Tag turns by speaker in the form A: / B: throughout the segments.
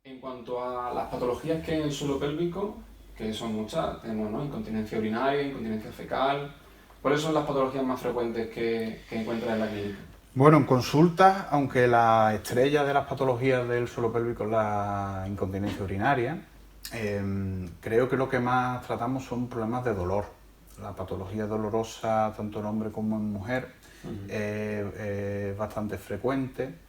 A: En cuanto a las patologías que hay en el suelo pélvico, que son muchas, tenemos, ¿no?, incontinencia urinaria, incontinencia fecal. ¿Cuáles son las patologías más frecuentes que encuentras en la clínica?
B: Bueno, en consulta, aunque la estrella de las patologías del suelo pélvico es la incontinencia urinaria, creo que lo que más tratamos son problemas de dolor. La patología dolorosa, tanto en hombre como en mujer, es bastante frecuente.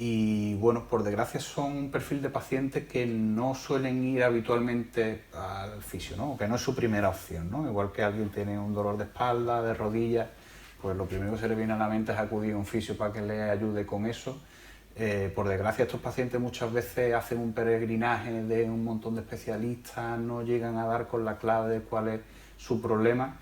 B: Y bueno, por desgracia son un perfil de pacientes que no suelen ir habitualmente al fisio, ¿no? Que no es su primera opción, ¿no? Igual que alguien tiene un dolor de espalda, de rodillas, pues lo primero que se le viene a la mente es acudir a un fisio para que le ayude con eso. Por desgracia estos pacientes muchas veces hacen un peregrinaje de un montón de especialistas, no llegan a dar con la clave de cuál es su problema.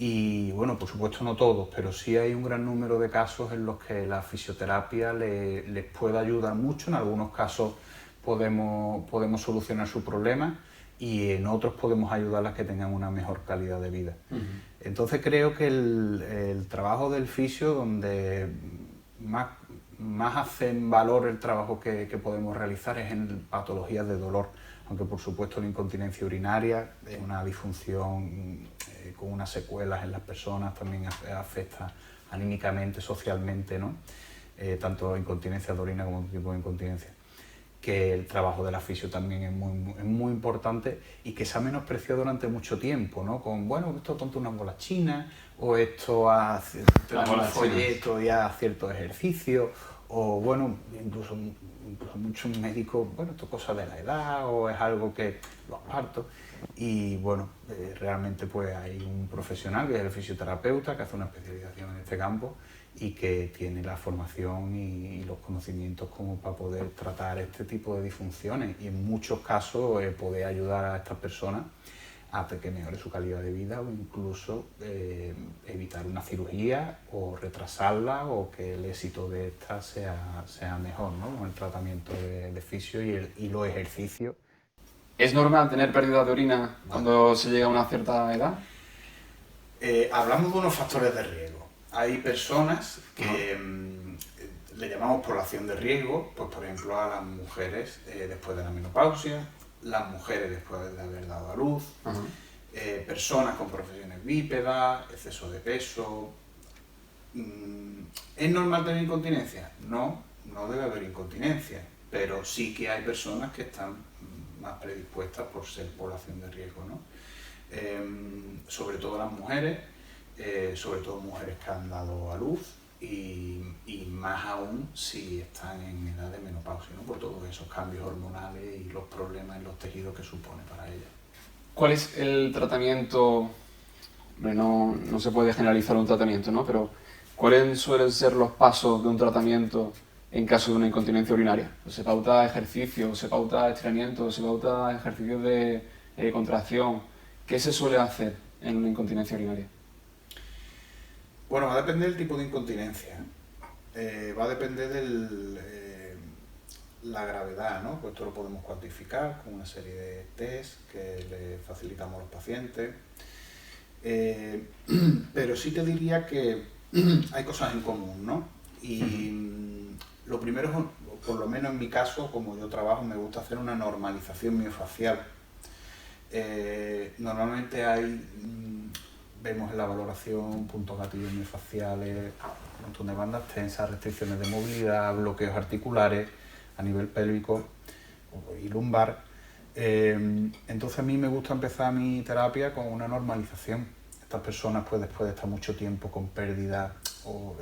B: Y bueno, por supuesto no todos, pero sí hay un gran número de casos en los que la fisioterapia les puede ayudar mucho. En algunos casos podemos solucionar su problema y en otros podemos ayudarlas a que tengan una mejor calidad de vida. Entonces creo que el trabajo del fisio, donde más hace en valor el trabajo que podemos realizar, es en patologías de dolor, aunque por supuesto la incontinencia urinaria es una disfunción con unas secuelas en las personas, también afecta anímicamente, socialmente, ¿no? Tanto incontinencia de orina como otro tipo de incontinencia, que el trabajo de la fisio también es muy importante y que se ha menospreciado durante mucho tiempo, ¿no? Con, bueno, esto tonto unas bolas chinas, o esto te dan un folleto y haz ciertos ejercicios, o bueno, incluso muchos médicos, bueno, esto es cosa de la edad, o es algo que lo aparto. Y bueno, realmente pues hay un profesional que es el fisioterapeuta que hace una especialización en este campo y que tiene la formación y los conocimientos como para poder tratar este tipo de disfunciones y en muchos casos poder ayudar a estas personas a que mejore su calidad de vida o incluso evitar una cirugía o retrasarla o que el éxito de esta sea mejor, ¿no? Con el tratamiento de fisio y los ejercicios.
A: ¿Es normal tener pérdida de orina cuando se llega a una cierta edad?
B: Hablamos de unos factores de riesgo. Hay personas que le llamamos población de riesgo, pues por ejemplo a las mujeres después de la menopausia, las mujeres después de haber dado a luz, personas con profesiones bípedas, exceso de peso. ¿Es normal tener incontinencia? No, no debe haber incontinencia, pero sí que hay personas que están más predispuestas por ser población de riesgo, ¿no? Sobre todo las mujeres, sobre todo mujeres que han dado a luz y más aún si están en edad de menopausia, ¿no? Por todos esos cambios hormonales y los problemas en los tejidos que supone para ellas.
A: ¿Cuál es el tratamiento? Hombre, no se puede generalizar un tratamiento, ¿no? Pero ¿cuáles suelen ser los pasos de un tratamiento en caso de una incontinencia urinaria? ¿Se pauta ejercicio, se pauta estiramiento, se pauta ejercicios de contracción? ¿Qué se suele hacer en una incontinencia urinaria?
B: Bueno, va a depender del tipo de incontinencia. Va a depender de la gravedad, ¿no? Pues esto lo podemos cuantificar con una serie de test que le facilitamos a los pacientes. Pero sí te diría que hay cosas en común, ¿no? Y lo primero es, por lo menos en mi caso, como yo trabajo, me gusta hacer una normalización miofacial. Normalmente vemos en la valoración puntos gatillos miofaciales, un montón de bandas tensas, restricciones de movilidad, bloqueos articulares a nivel pélvico y lumbar. Entonces a mí me gusta empezar mi terapia con una normalización. Estas personas pues después de estar mucho tiempo con pérdida o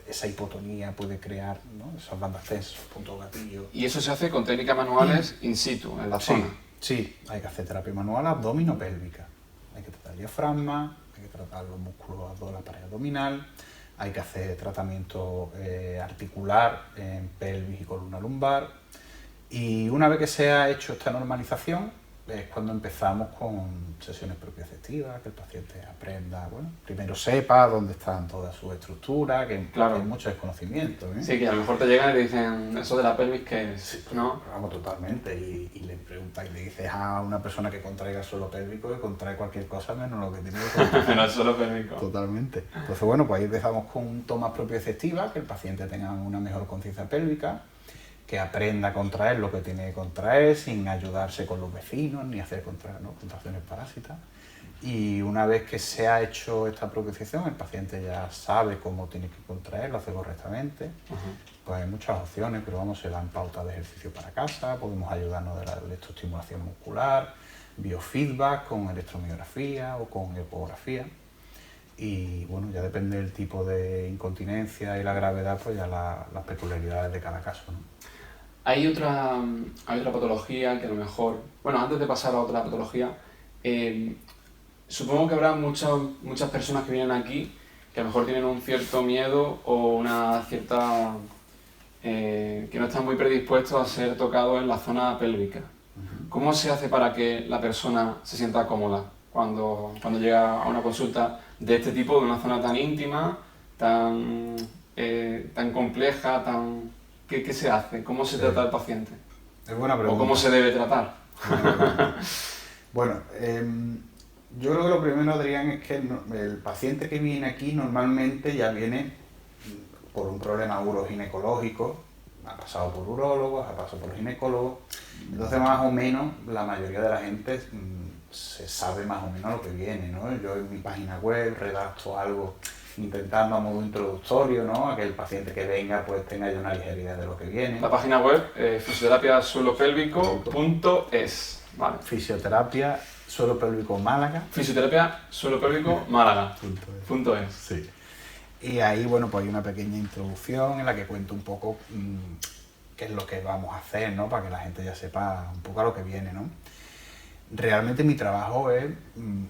B: esa hipotonía puede crear, ¿no?, esas bandas tensas, puntos gatillos.
A: ¿Y eso se hace con técnicas manuales in situ, en la zona?
B: Sí, hay que hacer terapia manual abdominopélvica. Hay que tratar el diafragma, hay que tratar los músculos de la pared abdominal, hay que hacer tratamiento articular en pelvis y columna lumbar. Y una vez que se ha hecho esta normalización, es cuando empezamos con sesiones propioceptivas, que el paciente aprenda, bueno, primero sepa dónde están todas sus estructuras, que
A: Claro.
B: hay mucho desconocimiento, ¿eh?
A: Sí, que a lo mejor te llegan y te dicen eso de la pelvis, ¿qué es?
B: Sí,
A: ¿No?
B: vamos, totalmente. Y le preguntas y le dices a una persona que contraiga suelo pélvico que contrae cualquier cosa menos lo que tiene que contraer.
A: No es solo pélvico.
B: Totalmente. Entonces, bueno, pues ahí empezamos con tomas propioceptivas, que el paciente tenga una mejor conciencia pélvica. que aprenda a contraer lo que tiene que contraer sin ayudarse con los vecinos ni hacer contracciones parásitas. Y una vez que se ha hecho esta propiciación, el paciente ya sabe cómo tiene que contraer, lo hace correctamente. Pues hay muchas opciones, pero vamos, se dan pautas de ejercicio para casa, podemos ayudarnos de la electroestimulación muscular, biofeedback con electromiografía o con ecografía. Y bueno, ya depende del tipo de incontinencia y la gravedad, pues ya las peculiaridades de cada caso, ¿no?
A: Hay otra patología que a lo mejor... Bueno, antes de pasar a otra patología, supongo que habrá muchas personas que vienen aquí que a lo mejor tienen un cierto miedo o una cierta... que no están muy predispuestos a ser tocados en la zona pélvica. ¿Cómo se hace para que la persona se sienta cómoda cuando llega a una consulta de este tipo, de una zona tan íntima, tan compleja, ¿qué se hace? ¿Cómo se trata al paciente?
B: Es buena pregunta.
A: ¿O cómo se debe tratar?
B: Bueno, yo creo que lo primero, Adrián, es que el paciente que viene aquí normalmente ya viene por un problema uroginecológico, ha pasado por urólogos, ha pasado por ginecólogos, entonces más o menos la mayoría de la gente se sabe más o menos lo que viene, ¿no? Yo en mi página web redacto algo intentando a modo introductorio, ¿no? A que el paciente que venga pues tenga ya una ligera idea de lo que viene.
A: La página web fisioterapiasuelopélvico.es, ¿vale?
B: Fisioterapia Suelo Pélvico Málaga.
A: Fisioterapia Suelo Pélvico Málaga.es.
B: Sí. Y ahí, bueno, pues hay una pequeña introducción en la que cuento un poco qué es lo que vamos a hacer, ¿no? Para que la gente ya sepa un poco a lo que viene, ¿no? Realmente mi trabajo es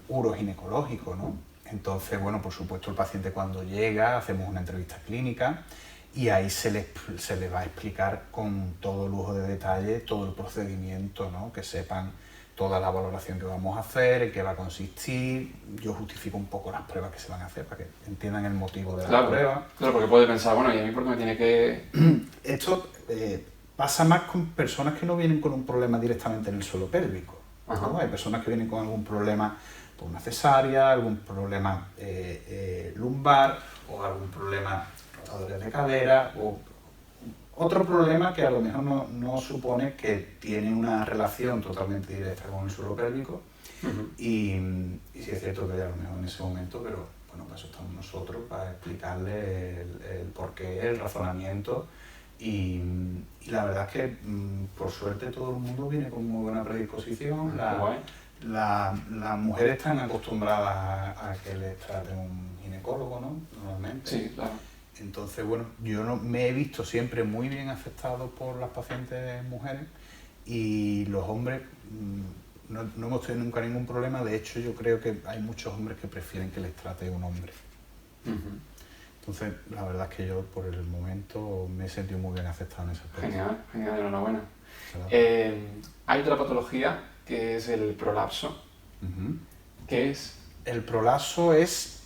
B: uroginecológico, ¿no? Entonces, bueno, por supuesto el paciente cuando llega hacemos una entrevista clínica y ahí se le va a explicar con todo lujo de detalle todo el procedimiento, ¿no? Que sepan toda la valoración que vamos a hacer, en qué va a consistir. Yo justifico un poco las pruebas que se van a hacer para que entiendan el motivo de la prueba.
A: Claro, porque puede pensar, bueno, ¿y a mí por qué me tiene que...?
B: Esto pasa más con personas que no vienen con un problema directamente en el suelo pélvico, ¿no? Hay personas que vienen con algún problema por una cesárea, algún problema lumbar o algún problema rotadores de cadera o otro problema que a lo mejor no supone que tiene una relación totalmente directa con el suelo pélvico. Y sí es cierto que a lo mejor en ese momento, pero bueno, para eso estamos nosotros, para explicarle el porqué, el razonamiento. Y la verdad es que por suerte todo el mundo viene con muy buena predisposición. Las mujeres están acostumbradas a que les trate un ginecólogo, ¿no? Normalmente.
A: Sí, claro.
B: Entonces, bueno, yo me he visto siempre muy bien aceptado por las pacientes mujeres y los hombres no hemos tenido nunca ningún problema. De hecho, yo creo que hay muchos hombres que prefieren que les trate un hombre. Entonces, la verdad es que yo por el momento me he sentido muy bien aceptado en ese aspecto.
A: Genial, enhorabuena. Hay otra patología que es el prolapso. ¿Qué es?
B: El prolapso es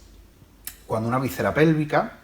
B: cuando una víscera pélvica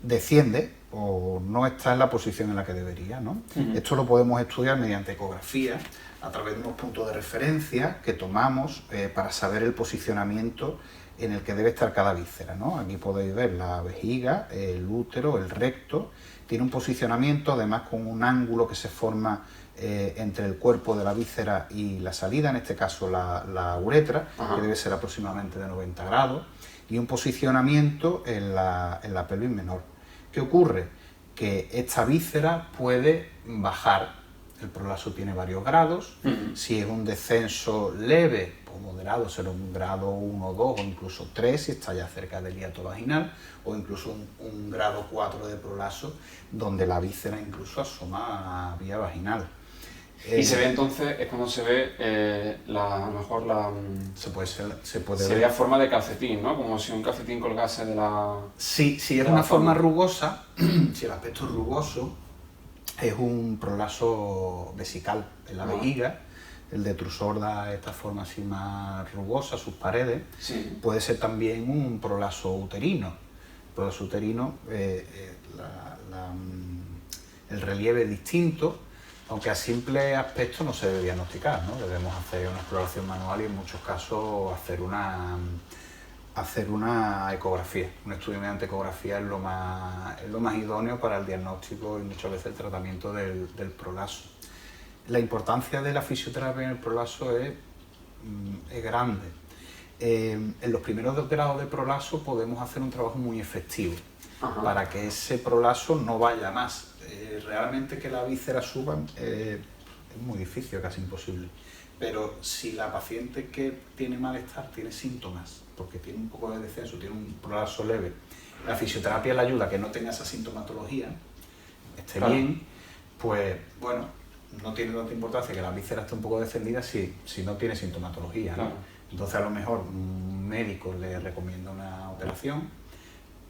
B: desciende o no está en la posición en la que debería, ¿no? Esto lo podemos estudiar mediante ecografía, a través de unos puntos de referencia que tomamos para saber el posicionamiento en el que debe estar cada víscera, ¿no? Aquí podéis ver la vejiga, el útero, el recto. Tiene un posicionamiento, además con un ángulo que se forma entre el cuerpo de la víscera y la salida, en este caso la uretra, que debe ser aproximadamente de 90 grados, y un posicionamiento en la pelvis menor. ¿Qué ocurre? Que esta víscera puede bajar. El prolapso tiene varios grados. Si es un descenso leve o moderado, será un grado 1, 2 o incluso 3 si está ya cerca del hiato vaginal, o incluso un grado 4 de prolapso donde la víscera incluso asoma a vía vaginal.
A: Y se ve entonces, es cuando se ve a lo mejor sería forma de calcetín, ¿no? Como si un calcetín colgase de la...
B: Sí, si es una forma rugosa, si el aspecto es rugoso, es un prolapso vesical en la vejiga. El detrusor da esta forma así más rugosa, sus paredes. Puede ser también un prolapso uterino. El prolapso uterino, el relieve es distinto, aunque a simple aspecto no se debe diagnosticar, ¿no? Debemos hacer una exploración manual y en muchos casos hacer hacer una ecografía. Un estudio mediante ecografía es lo más idóneo para el diagnóstico y muchas veces el tratamiento del prolapso. La importancia de la fisioterapia en el prolapso es grande. En los primeros grados de prolapso podemos hacer un trabajo muy efectivo para que ese prolapso no vaya más. Realmente que las vísceras suban es muy difícil, casi imposible. Pero si la paciente que tiene malestar tiene síntomas, porque tiene un poco de descenso, tiene un prolapso leve, la fisioterapia le ayuda a que no tenga esa sintomatología, esté bien, pues bueno, no tiene tanta importancia que la víscera esté un poco descendida si no tiene sintomatología, ¿no? Entonces a lo mejor un médico le recomienda una operación,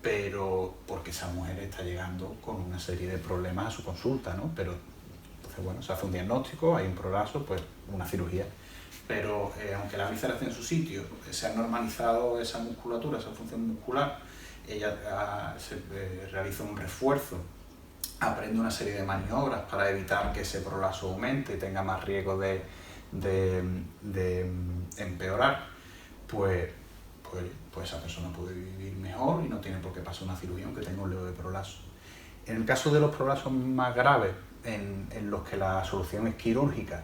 B: pero porque esa mujer está llegando con una serie de problemas a su consulta, ¿no? Pero entonces, bueno, se hace un diagnóstico, hay un prolapso, pues una cirugía. Pero aunque la víscera esté en su sitio, se ha normalizado esa musculatura, esa función muscular, ella se realiza un refuerzo, aprende una serie de maniobras para evitar que ese prolapso aumente y tenga más riesgo de empeorar, pues esa persona puede vivir mejor y no tiene por qué pasar una cirugía aunque tenga un leve prolapso. En el caso de los prolapsos más graves, en los que la solución es quirúrgica,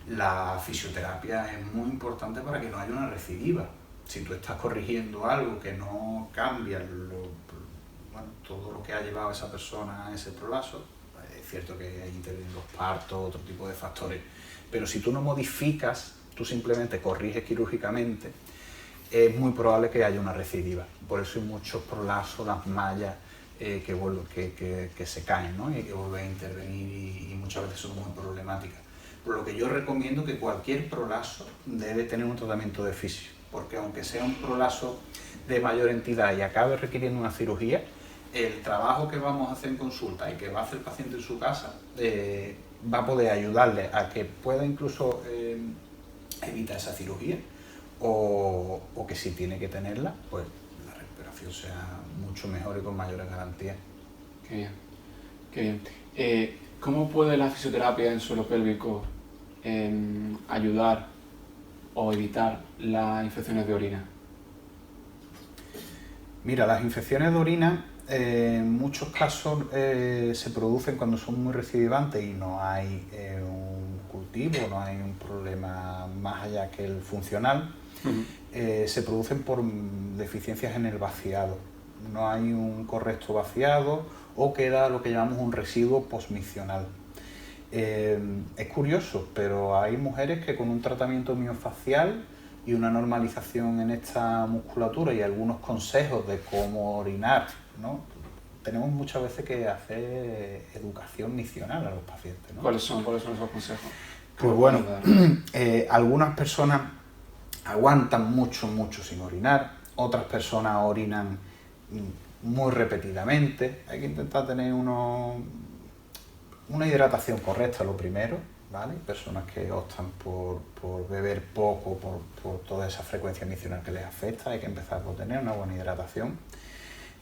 B: la fisioterapia es muy importante para que no haya una recidiva. Si tú estás corrigiendo algo que no cambia todo lo que ha llevado a esa persona a ese prolapso, es cierto que hay intervienen los partos, otro tipo de factores, pero si tú no modificas, tú simplemente corriges quirúrgicamente, es muy probable que haya una recidiva. Por eso hay muchos prolapsos, las mallas que se caen, ¿no? Y que vuelven a intervenir y muchas veces son muy problemáticas. Por lo que yo recomiendo que cualquier prolapso debe tener un tratamiento de fisio, porque aunque sea un prolapso de mayor entidad y acabe requiriendo una cirugía, el trabajo que vamos a hacer en consulta y que va a hacer el paciente en su casa va a poder ayudarle a que pueda incluso evitar esa cirugía o que si tiene que tenerla, pues la recuperación sea mucho mejor y con mayores garantías.
A: Qué bien, qué bien. ¿Cómo puede la fisioterapia en suelo pélvico ayudar o evitar las infecciones de orina?
B: Mira, las infecciones de orina en muchos casos se producen cuando son muy recidivantes y no hay un cultivo, no hay un problema más allá que el funcional. Se producen por deficiencias en el vaciado. No hay un correcto vaciado o queda lo que llamamos un residuo posmiccional. Es curioso, pero hay mujeres que con un tratamiento miofacial y una normalización en esta musculatura y algunos consejos de cómo orinar, ¿no? Tenemos muchas veces que hacer educación misional a los pacientes, ¿no?
A: ¿Cuáles son esos consejos?
B: Pues bueno, algunas personas aguantan mucho sin orinar, otras personas orinan muy repetidamente. Hay que intentar tener una hidratación correcta, lo primero, ¿vale? Personas que optan por beber poco, por toda esa frecuencia misional que les afecta, hay que empezar por tener una buena hidratación.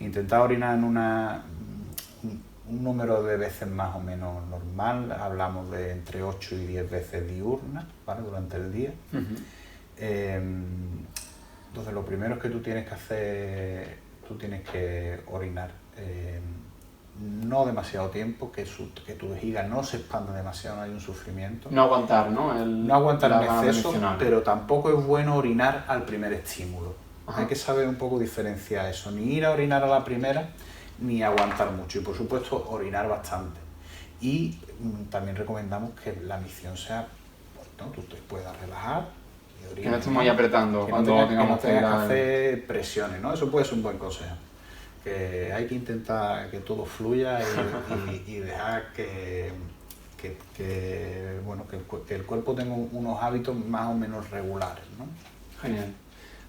B: Intentar orinar en un número de veces más o menos normal, hablamos de entre 8 y 10 veces diurnas, ¿vale? Durante el día. Entonces lo primero es que tú tienes que orinar no demasiado tiempo, que tu vejiga no se expanda demasiado, no hay un sufrimiento.
A: No aguantar, ¿no?
B: No aguantar en exceso, pero tampoco es bueno orinar al primer estímulo. Hay que saber un poco diferenciar eso, ni ir a orinar a la primera, ni aguantar mucho. Y por supuesto, orinar bastante. Y también recomendamos que la micción sea, ¿no? Tú te puedas relajar.
A: Que no estemos ahí apretando cuando tengamos
B: que hacer presiones, ¿no? Eso puede ser un buen consejo. Que hay que intentar que todo fluya y dejar que el cuerpo tenga unos hábitos más o menos regulares, ¿no?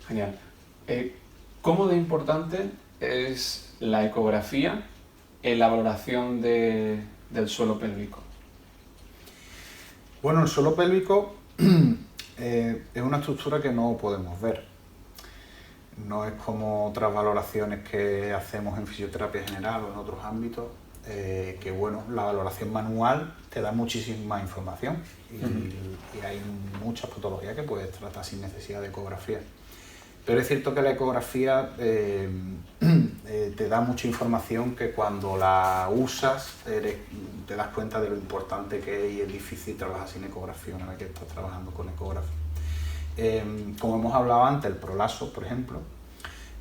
A: Genial. ¿Cómo de importante es la ecografía en la valoración del suelo pélvico?
B: Bueno, el suelo pélvico es una estructura que no podemos ver. No es como otras valoraciones que hacemos en fisioterapia general o en otros ámbitos, que bueno, la valoración manual te da muchísima información y hay muchas patologías que puedes tratar sin necesidad de ecografía. Pero es cierto que la ecografía te da mucha información que cuando la usas te das cuenta de lo importante que es, y es difícil trabajar sin ecografía una vez que estás trabajando con ecografía. Como hemos hablado antes, el prolazo, por ejemplo,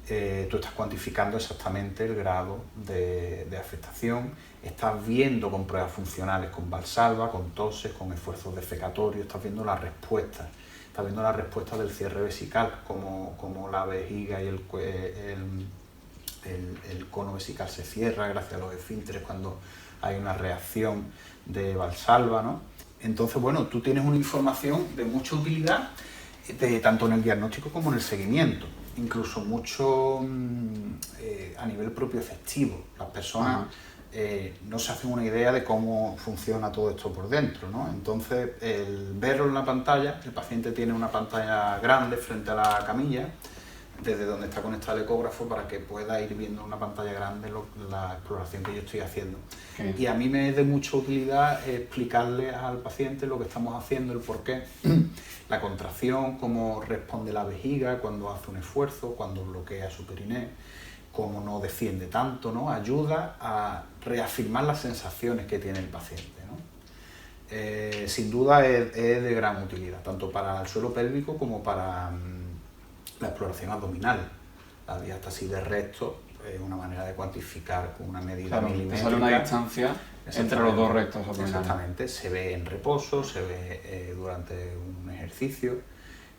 B: tú estás cuantificando exactamente el grado de afectación, estás viendo con pruebas funcionales, con Valsalva, con toses, con esfuerzos defecatorios, estás viendo la respuesta. Estás viendo la respuesta del cierre vesical, como la vejiga y el cono vesical se cierra gracias a los esfínteres cuando hay una reacción de Valsalva, ¿no? Entonces, bueno, tú tienes una información de mucha utilidad, tanto en el diagnóstico como en el seguimiento, incluso mucho a nivel propio efectivo. Las personas no se hacen una idea de cómo funciona todo esto por dentro, ¿no? Entonces, el verlo en la pantalla, el paciente tiene una pantalla grande frente a la camilla, desde donde está conectado el ecógrafo, para que pueda ir viendo en una pantalla grande la exploración que yo estoy haciendo. Okay. Y a mí me es de mucha utilidad explicarle al paciente lo que estamos haciendo, el porqué, la contracción, cómo responde la vejiga cuando hace un esfuerzo, cuando bloquea su periné, cómo no desciende tanto, ¿no? Ayuda a reafirmar las sensaciones que tiene el paciente, ¿no? Sin duda es de gran utilidad, tanto para el suelo pélvico como para la exploración abdominal. La diástasis de recto es una manera de cuantificar con una medida milimétrica.
A: Sale una distancia entre los dos rectos abdominales.
B: Exactamente, se ve en reposo, se ve durante un ejercicio.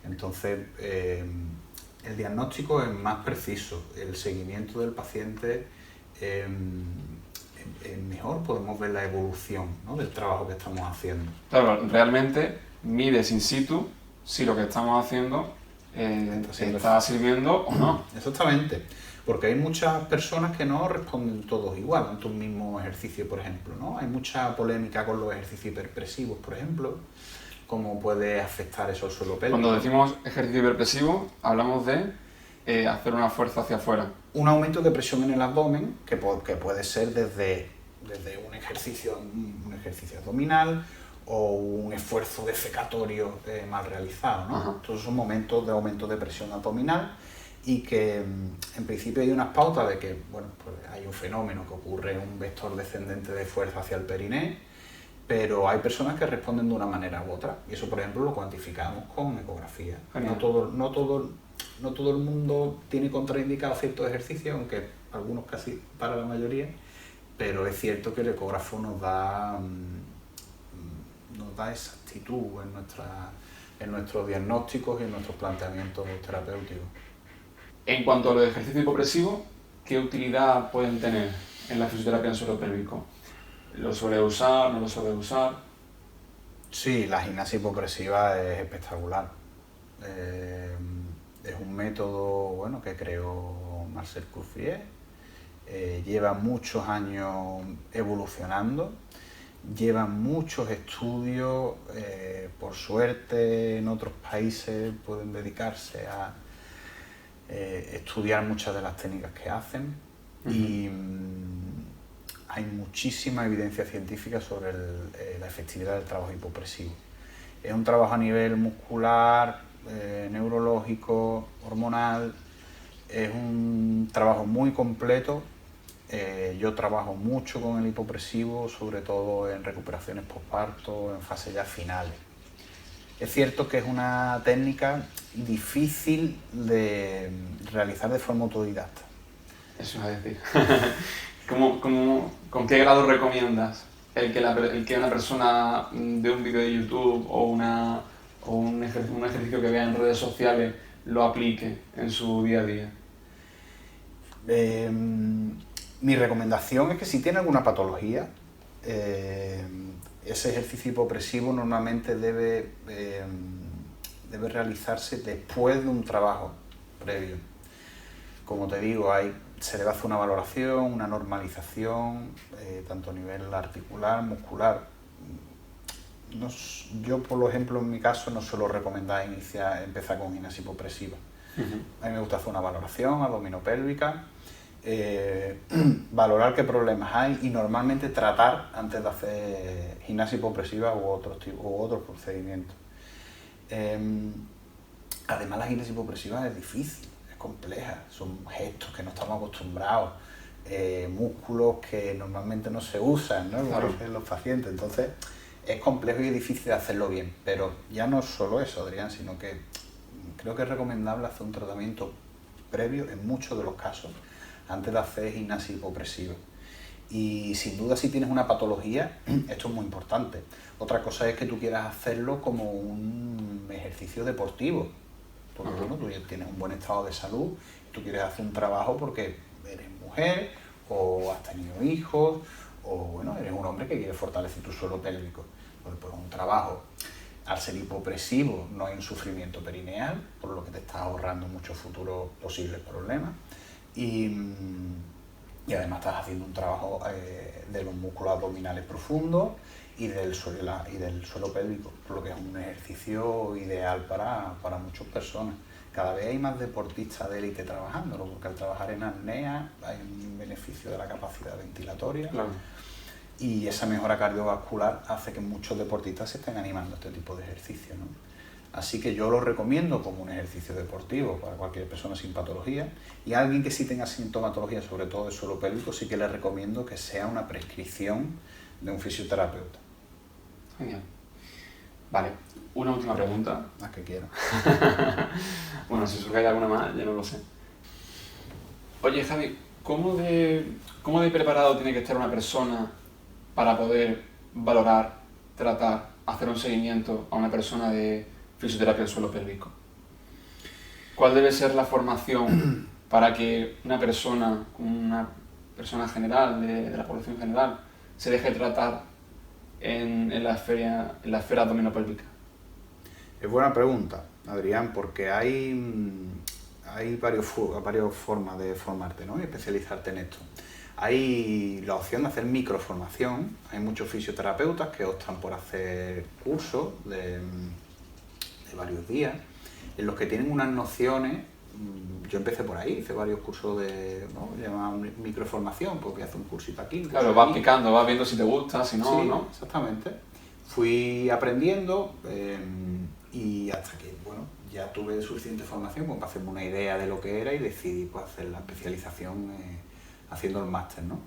B: Entonces, el diagnóstico es más preciso, el seguimiento del paciente es mejor, podemos ver la evolución, ¿no?, del trabajo que estamos haciendo.
A: Claro, realmente mides in situ si lo que estamos haciendo está sirviendo o no.
B: Exactamente, porque hay muchas personas que no responden todos igual ante un mismo ejercicio, por ejemplo, ¿no? Hay mucha polémica con los ejercicios hiperpresivos, por ejemplo, cómo puede afectar eso al suelo pélvico.
A: Cuando decimos ejercicio hiperpresivo, hablamos de hacer una fuerza hacia afuera.
B: Un aumento de presión en el abdomen, que puede ser desde un ejercicio abdominal o un esfuerzo defecatorio mal realizado, ¿no? Todos son momentos de aumento de presión abdominal, y que en principio hay unas pautas de que, bueno, pues hay un fenómeno que ocurre, un vector descendente de fuerza hacia el periné, pero hay personas que responden de una manera u otra, y eso, por ejemplo, lo cuantificamos con ecografía. No todo el mundo tiene contraindicado ciertos ejercicios, aunque algunos casi para la mayoría, pero es cierto que el ecógrafo nos da exactitud en nuestros diagnósticos y en nuestros planteamientos terapéuticos.
A: En cuanto a los ejercicios hipopresivos, ¿qué utilidad pueden tener en la fisioterapia en suelo pélvico? ¿Lo suele usar? ¿No lo suele usar?
B: Sí, la gimnasia hipopresiva es espectacular. Es un método, bueno, que creó Marcel Couffier. Lleva muchos años evolucionando, lleva muchos estudios, por suerte en otros países pueden dedicarse a estudiar muchas de las técnicas que hacen, y hay muchísima evidencia científica sobre la efectividad del trabajo hipopresivo. Es un trabajo a nivel muscular, neurológico, hormonal, es un trabajo muy completo. Yo trabajo mucho con el hipopresivo, sobre todo en recuperaciones postparto, en fases ya finales. Es cierto que es una técnica difícil de realizar de forma autodidacta.
A: Eso es decir. ¿Con qué grado recomiendas el que una persona de un vídeo de YouTube o un ejercicio que vea en redes sociales lo aplique en su día a día?
B: Mi recomendación es que si tiene alguna patología, ese ejercicio hipopresivo normalmente debe realizarse después de un trabajo previo. Como te digo, se le va a hacer una valoración, una normalización, tanto a nivel articular, muscular. Yo, por ejemplo, en mi caso, no suelo recomendar empezar con gimnasia hipopresiva. A mí me gusta hacer una valoración abdominopélvica, valorar qué problemas hay y normalmente tratar antes de hacer gimnasia hipopresiva u otros procedimientos. Además, la gimnasia hipopresiva es difícil. compleja, son gestos que no estamos acostumbrados, músculos que normalmente no se usan, ¿no?
A: Claro.
B: En los pacientes, entonces es complejo y es difícil hacerlo bien, pero ya no es solo eso, Adrián, sino que creo que es recomendable hacer un tratamiento previo en muchos de los casos antes de hacer gimnasia hipopresiva. Y sin duda, si tienes una patología, esto es muy importante. Otra cosa es que tú quieras hacerlo como un ejercicio deportivo, porque bueno, tú ya tienes un buen estado de salud, tú quieres hacer un trabajo porque eres mujer o has tenido hijos o bueno, eres un hombre que quiere fortalecer tu suelo pélvico. Entonces, pues un trabajo, al ser hipopresivo, no hay un sufrimiento perineal, por lo que te estás ahorrando muchos futuros posibles problemas. Y además estás haciendo un trabajo de los músculos abdominales profundos y del suelo pélvico, por lo que es un ejercicio ideal para muchas personas. Cada vez hay más deportistas de élite trabajándolo, porque al trabajar en apnea hay un beneficio de la capacidad ventilatoria.
A: Claro.
B: Y esa mejora cardiovascular hace que muchos deportistas se estén animando a este tipo de ejercicio, ¿no? Así que yo lo recomiendo como un ejercicio deportivo para cualquier persona sin patología, y a alguien que sí tenga sintomatología, sobre todo de suelo pélvico, sí que le recomiendo que sea una prescripción de un fisioterapeuta.
A: Genial. Vale, una última pregunta.
B: Las que quiera.
A: Bueno, si surge alguna más, ya no lo sé. Oye, Javi, ¿cómo de preparado tiene que estar una persona para poder valorar, tratar, hacer un seguimiento a una persona de fisioterapia del suelo pélvico? ¿Cuál debe ser la formación para que una persona general, de la población general, se deje tratar en la esfera abdominopélvica?
B: Es buena pregunta, Adrián, porque hay varias formas de formarte, ¿no? Y especializarte en esto. Hay la opción de hacer microformación. Hay muchos fisioterapeutas que optan por hacer cursos de varios días, en los que tienen unas nociones. Yo empecé por ahí, hice varios cursos de, ¿no?, llamaban microformación, porque hace un cursito aquí.
A: Claro, vas picando, vas viendo si te gusta, si no,
B: sí,
A: ¿no?
B: Exactamente. Fui aprendiendo y hasta que, bueno, ya tuve suficiente formación como para hacerme una idea de lo que era y decidí pues hacer la especialización haciendo el máster, ¿no?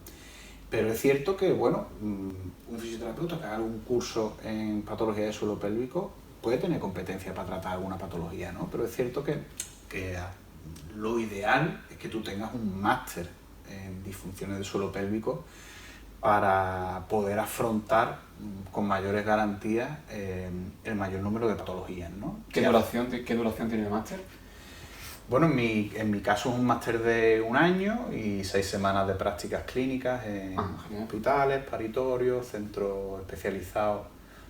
B: Pero es cierto que, bueno, un fisioterapeuta que haga un curso en patología de suelo pélvico puede tener competencia para tratar alguna patología, ¿no? Pero es cierto que lo ideal es que tú tengas un máster en disfunciones del suelo pélvico para poder afrontar con mayores garantías el mayor número de patologías, ¿no?
A: ¿Qué duración tiene el máster?
B: Bueno, en mi caso es un máster de 1 año y 6 semanas de prácticas clínicas en hospitales, paritorios, centros especializados.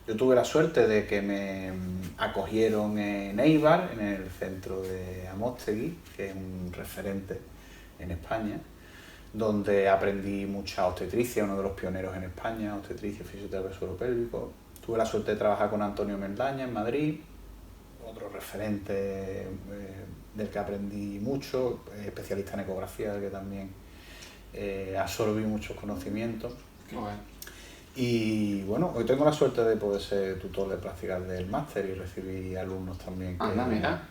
B: Yo tuve la suerte de que me acogieron en Eibar, en el centro de Amóstegui, que es un referente en España, donde aprendí mucha obstetricia, uno de los pioneros en España, obstetricia y fisioterapia del suelo pélvico. Tuve la suerte de trabajar con Antonio Mendaña en Madrid, otro referente del que aprendí mucho, especialista en ecografía, del que también absorbí muchos conocimientos.
A: Qué bueno.
B: Y bueno, hoy tengo la suerte de poder ser tutor de prácticas del máster y recibí alumnos también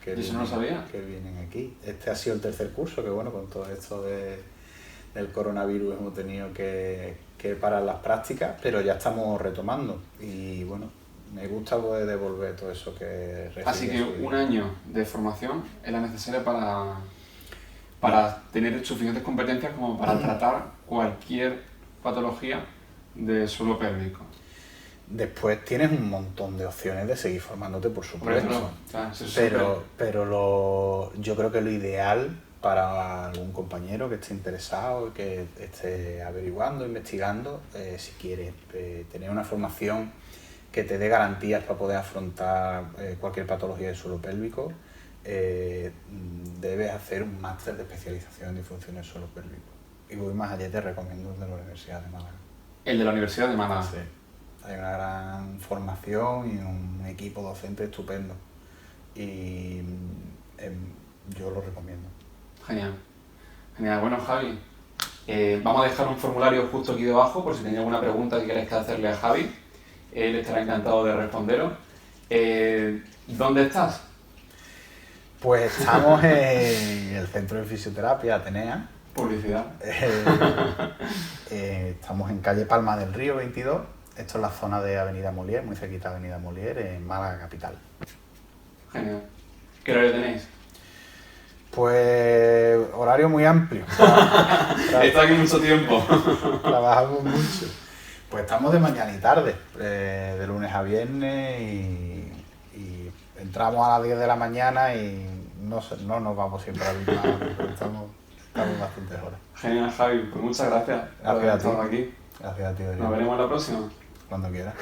A: eso no lo sabía.
B: Que vienen aquí. Este ha sido el 3er curso, que bueno, con todo esto del coronavirus hemos tenido que parar las prácticas, pero ya estamos retomando y bueno, me gusta poder devolver todo eso que recibí.
A: Así que 1 año de formación es la necesaria para tener suficientes competencias como para tratar cualquier patología de suelo pélvico.
B: Después tienes un montón de opciones de seguir formándote, por supuesto. Pero yo creo que lo ideal para algún compañero que esté interesado y que esté averiguando, investigando, si quieres tener una formación que te dé garantías para poder afrontar cualquier patología del suelo pélvico, debes hacer un máster de especialización en disfunciones del suelo pélvico. Y voy más allá, te recomiendo el de la Universidad de Málaga.
A: El de la Universidad de Málaga.
B: Sí. Hay una gran formación y un equipo docente estupendo. Y yo lo recomiendo.
A: Genial. Genial. Bueno, Javi, vamos a dejar un formulario justo aquí debajo por si tenéis alguna pregunta que queráis hacerle a Javi. Él estará encantado de responderos. ¿Dónde estás?
B: Pues estamos en el Centro de Fisioterapia Atenea.
A: Publicidad.
B: Estamos en calle Palma del Río 22. Esto es la zona de Avenida Molière, muy cerquita de Avenida Molière, en Málaga capital.
A: Genial. ¿Qué horario tenéis?
B: Pues horario muy amplio.
A: Está aquí mucho tiempo.
B: Trabajamos mucho. Pues estamos de mañana y tarde, de lunes a viernes y entramos a las 10 de la mañana y no nos vamos siempre a la misma hora, pero estamos bastantes horas.
A: Genial, Javi. Pues muchas gracias por haber
B: Gracias a ti.
A: estado aquí.
B: Gracias a ti, Adrián.
A: Nos veremos la próxima.
B: Cuando quieras.